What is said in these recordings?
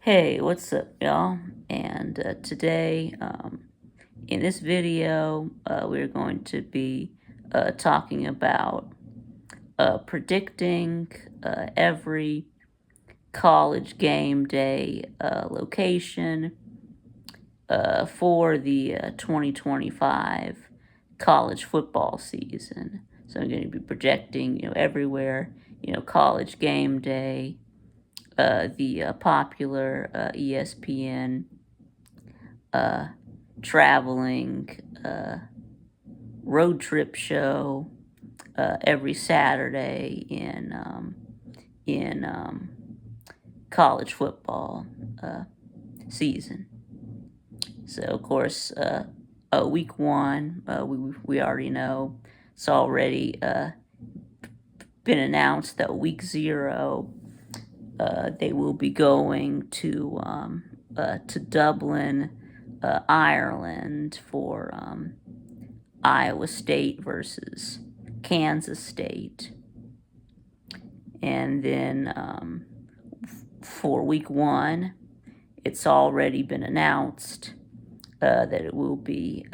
Hey, what's up, y'all? And today, in this video, we're going to be talking about predicting every college game day location for the 2025 college football season. So I'm going to be projecting, everywhere, college game day, the popular ESPN uh, traveling road trip show every Saturday in college football season. So of course, week one, we already know it's already been announced that week zero they will be going to Dublin, Ireland for Iowa State versus Kansas State. And then for week one, it's already been announced that it will be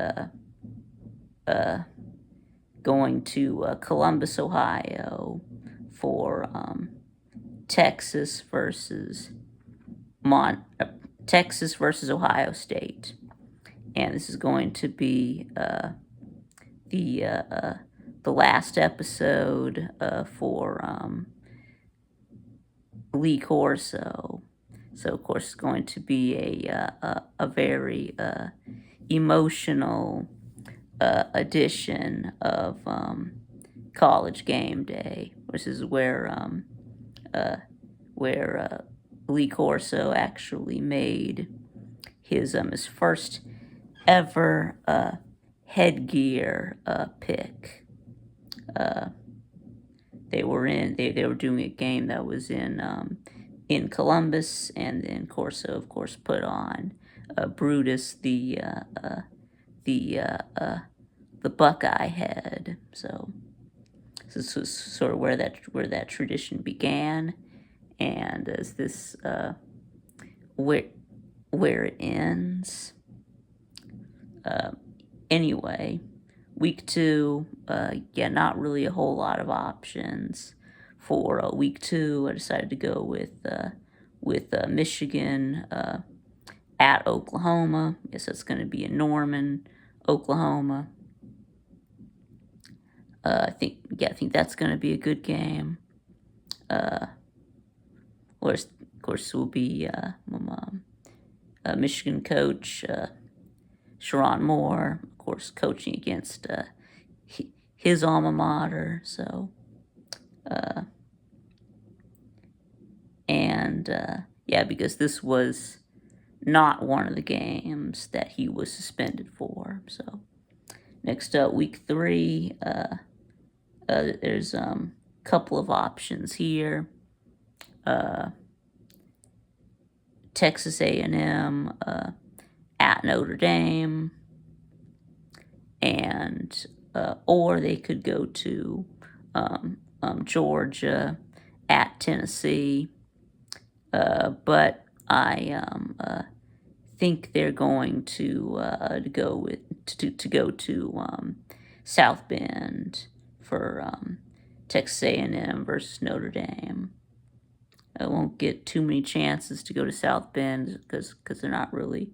going to Columbus, Ohio for Texas versus Texas versus Ohio State. And this is going to be the last episode for Lee Corso. So of course it's going to be a very emotional edition of College Game Day, which is where Lee Corso actually made his first ever headgear pick. They were doing a game that was in Columbus, and then Corso, of course, put on Brutus the Buckeye head. So this was sort of where that tradition began, and as this where it ends. Anyway, week two, not really a whole lot of options. For week two, I decided to go with Michigan at Oklahoma. I guess that's going to be in Norman, Oklahoma. I think that's going to be a good game. Of course, will be Michigan coach Sharon Moore, of course, coaching against his alma mater. So, because this was not one of the games that he was suspended for. So, next up, week three, there's a couple of options here. Texas A&M at Notre Dame, and or they could go to Georgia at Tennessee, but I think they're going to go to South Bend for Texas A&M versus Notre Dame. I won't get too many chances to go to South Bend because they're not really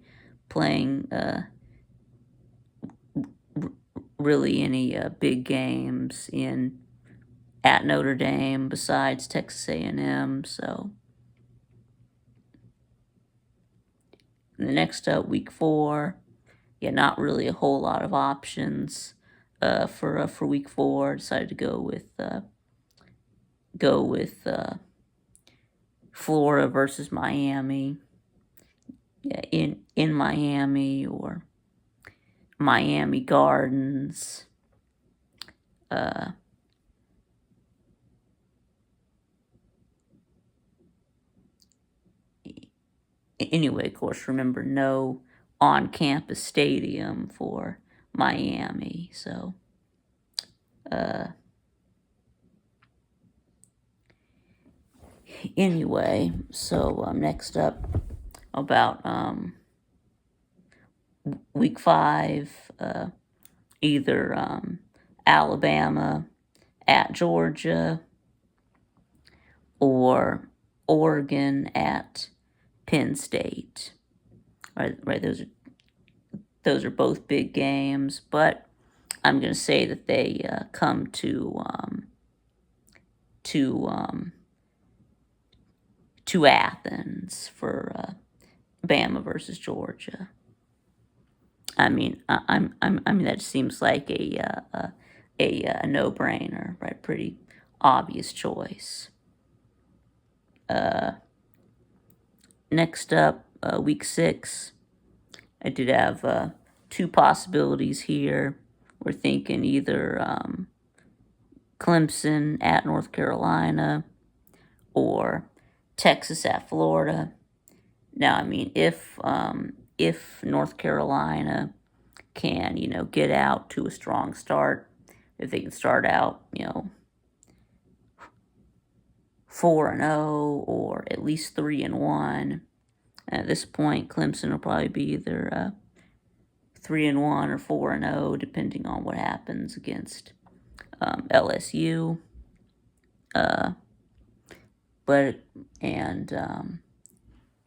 playing really any big games at Notre Dame besides Texas A&M. So the next week four, not really a whole lot of options for week four. I decided to go with Florida versus Miami. In Miami, or Miami Gardens. Anyway, of course, remember, no on-campus stadium for Miami. So, anyway, so next up, about week 5, either Alabama at Georgia or Oregon at Penn State. Right. Those are both big games, but I'm going to say that they come to Athens for Bama versus Georgia. I mean, I mean that seems like a no-brainer, right? Pretty obvious choice. Next up, week 6. I did have 2 possibilities here. We're thinking either Clemson at North Carolina or Texas at Florida. Now, I mean, if North Carolina can, get out to a strong start, if they can start out, 4-0 or at least 3-1. At this point, Clemson will probably be either 3-1 or 4-0, depending on what happens against LSU. But of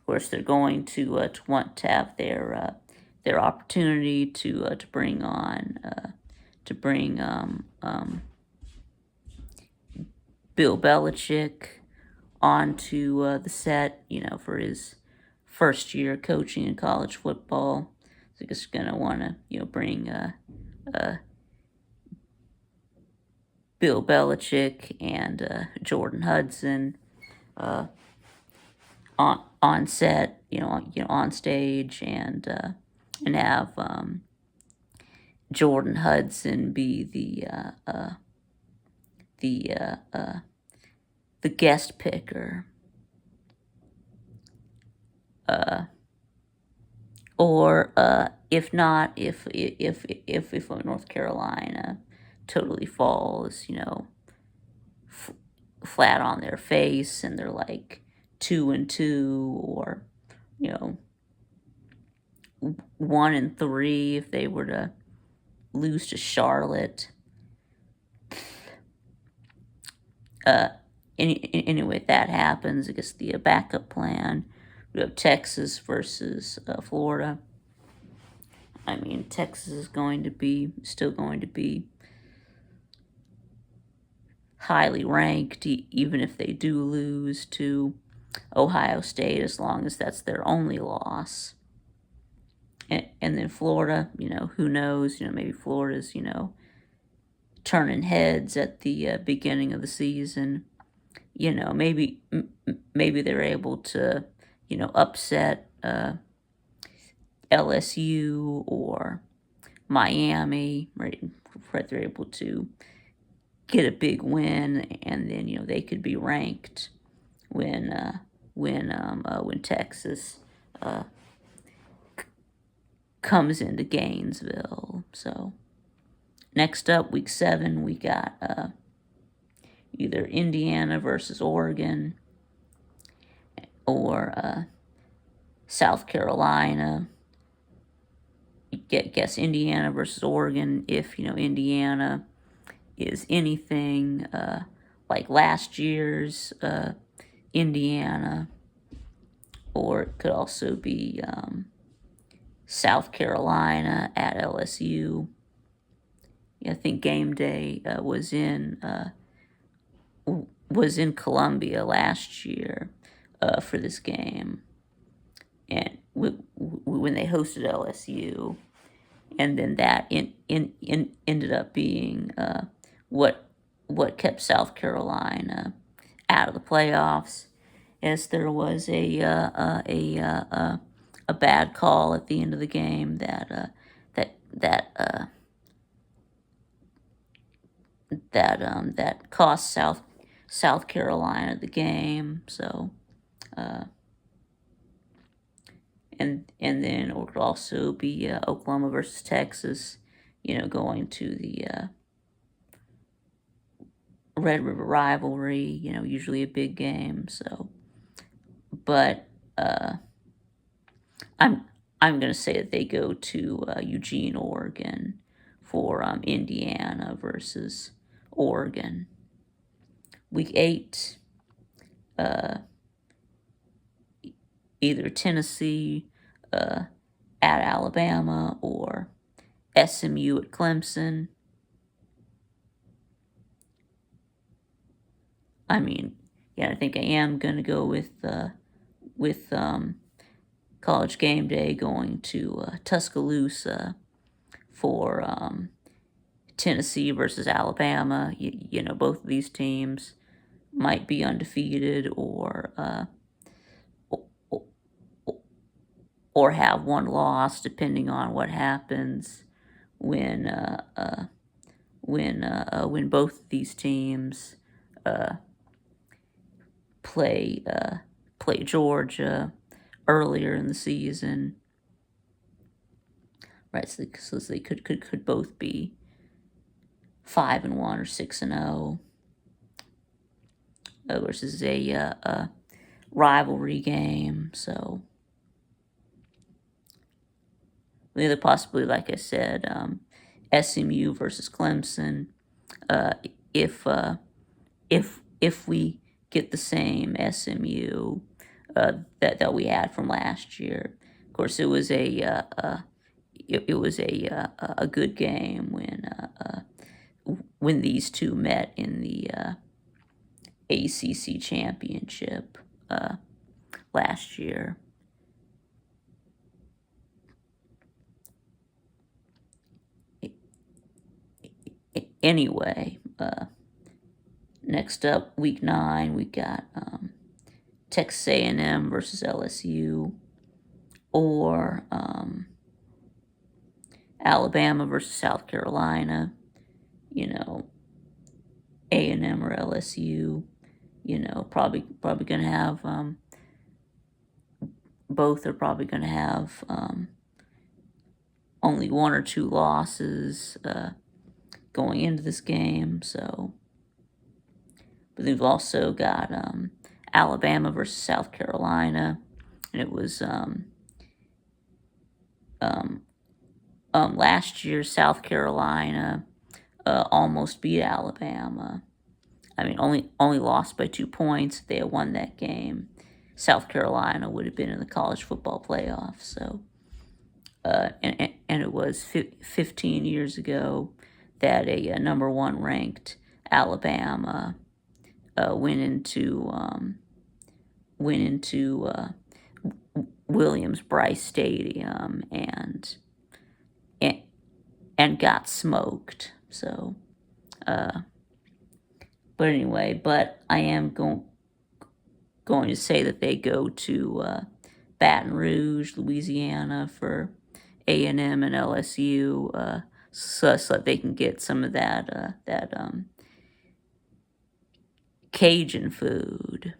course, they're going to want to have their opportunity to bring Bill Belichick onto the set, for his first year coaching in college football. So he's going to want to, bring Bill Belichick and Jordan Hudson on set, on stage, and have Jordan Hudson be the guest picker. Or if not, if North Carolina totally falls, flat on their face, and they're like 2-2, or 1-3 if they were to lose to Charlotte. Anyway, if that happens, I guess the backup plan, we have Texas versus Florida. I mean, Texas is still going to be highly ranked, even if they do lose to Ohio State, as long as that's their only loss. And then Florida, who knows? Maybe Florida's, turning heads at the beginning of the season. Maybe they're able to, upset LSU or Miami, right? They're able to get a big win, and then they could be ranked when Texas comes into Gainesville. So next up, week 7, we got either Indiana versus Oregon or South Carolina. Guess Indiana versus Oregon if Indiana is anything like last year's Indiana, or it could also be South Carolina at LSU. I think game day was in Columbia last year for this game, and when they hosted LSU, and then that ended up being what kept South Carolina out of the playoffs, as there was a bad call at the end of the game that cost South Carolina the game. So and then it would also be Oklahoma versus Texas, going to the Red River rivalry, usually a big game. So, but I'm I'm gonna say that they go to Eugene, Oregon, for Indiana versus Oregon. Week 8, uh, either Tennessee at Alabama or SMU at Clemson. I mean, yeah, I think I am gonna go with College Game Day going to Tuscaloosa for Tennessee versus Alabama. Both of these teams might be undefeated o- or have one loss, depending on what happens when when both of these teams uh, play play Georgia earlier in the season. Right, so they could both be 5-1 or 6-0 versus a rivalry game. So the other possibility, like I said, SMU versus Clemson. Uh, if if we get the same SMU that we had from last year, of course, it was it was a good game when these two met in the ACC championship last year. Anyway, next up, week 9, we got Texas A&M versus LSU, or Alabama versus South Carolina. A&M or LSU. Probably gonna have both are probably gonna have only 1 or 2 losses going into this game. So, but we've also got Alabama versus South Carolina, and it was last year South Carolina almost beat Alabama. I mean, only lost by 2 points. If they had won that game, South Carolina would have been in the college football playoff. So, and it was 15 years ago that a number 1 ranked Alabama went into Williams-Brice Stadium and got smoked. So, but anyway, but I am going to say that they go to Baton Rouge, Louisiana, for A&M and LSU, so that they can get some of that Cajun food.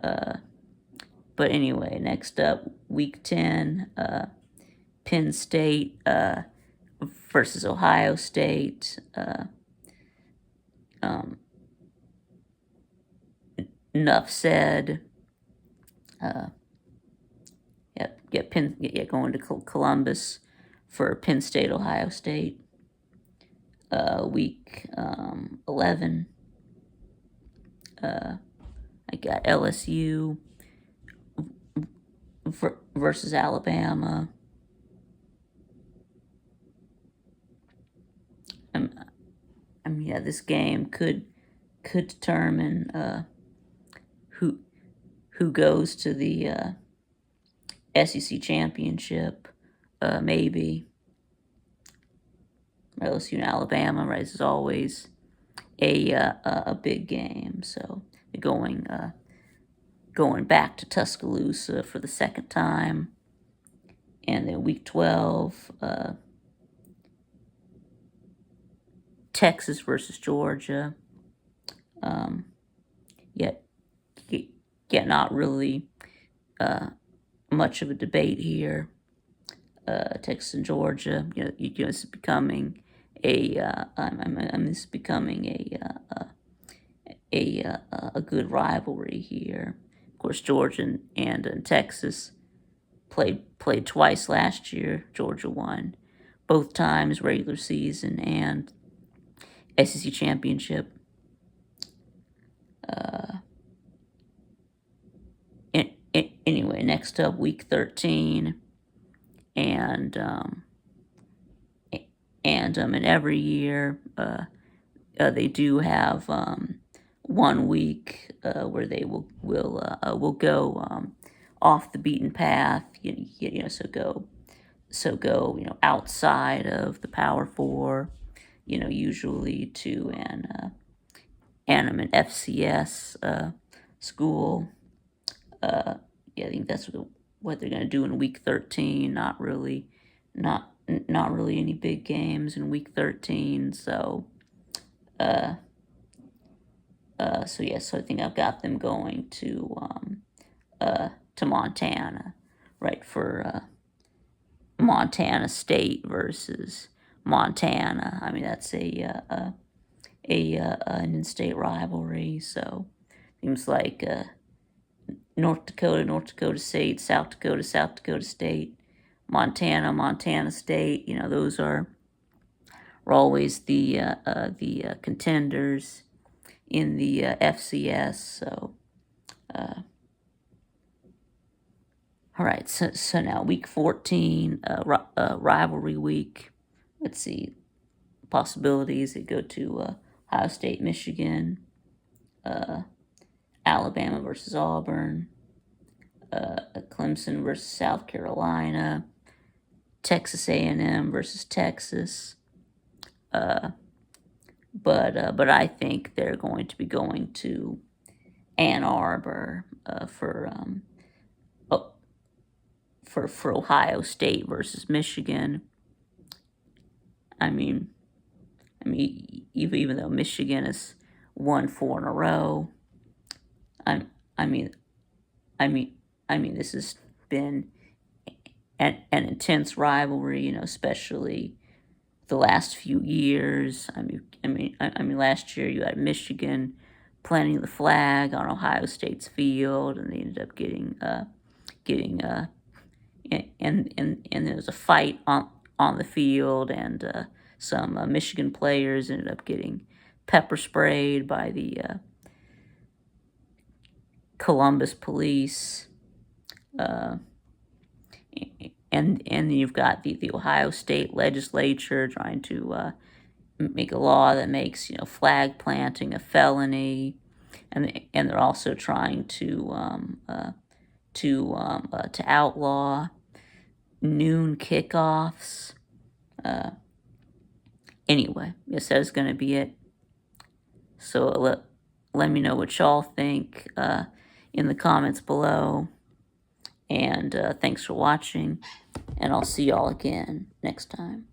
But anyway, next up, week 10, Penn State versus Ohio State. Enough said. Going to Columbus for Penn State, Ohio State. Week 11, I got LSU versus Alabama. Yeah, this game could determine who goes to the SEC championship. Maybe LSU and Alabama, right? Is always a big game. So going back to Tuscaloosa for the second time, and then week 12, Texas versus Georgia. Yet not really much of a debate here. Texas and Georgia, it's becoming a good rivalry here. Of course, Georgia and Texas played twice last year. Georgia won both times, regular season and SEC championship. Anyway, next up, week 13, and and every year they do have 1 week where they will go off the beaten path. So go outside of the Power Four. Usually to an FCS school. Yeah, I think that's what they're going to do in week 13. Not really any big games in week 13. So so I think I've got them going to Montana, right, for Montana State versus Montana. I mean, that's an in-state rivalry. So seems like North Dakota State, South Dakota State, Montana State. Those are always the contenders in the FCS. So, all right. So now week 14, rivalry week. Let's see possibilities. They go to Ohio State, Michigan, Alabama versus Auburn, Clemson versus South Carolina, Texas A&M versus Texas. But I think they're going to be going to Ann Arbor for Ohio State versus Michigan. I mean, even though Michigan has won 4 in a row, I mean, this has been an intense rivalry, especially the last few years. I mean, last year you had Michigan planting the flag on Ohio State's field, and they ended up getting and there was a fight on the field, and some Michigan players ended up getting pepper sprayed by the Columbus police. And you've got the Ohio State legislature trying to make a law that makes flag planting a felony, and they're also trying to outlaw noon kickoffs. Anyway, yes, that's going to be it. So let me know what y'all think in the comments below. And thanks for watching, and I'll see y'all again next time.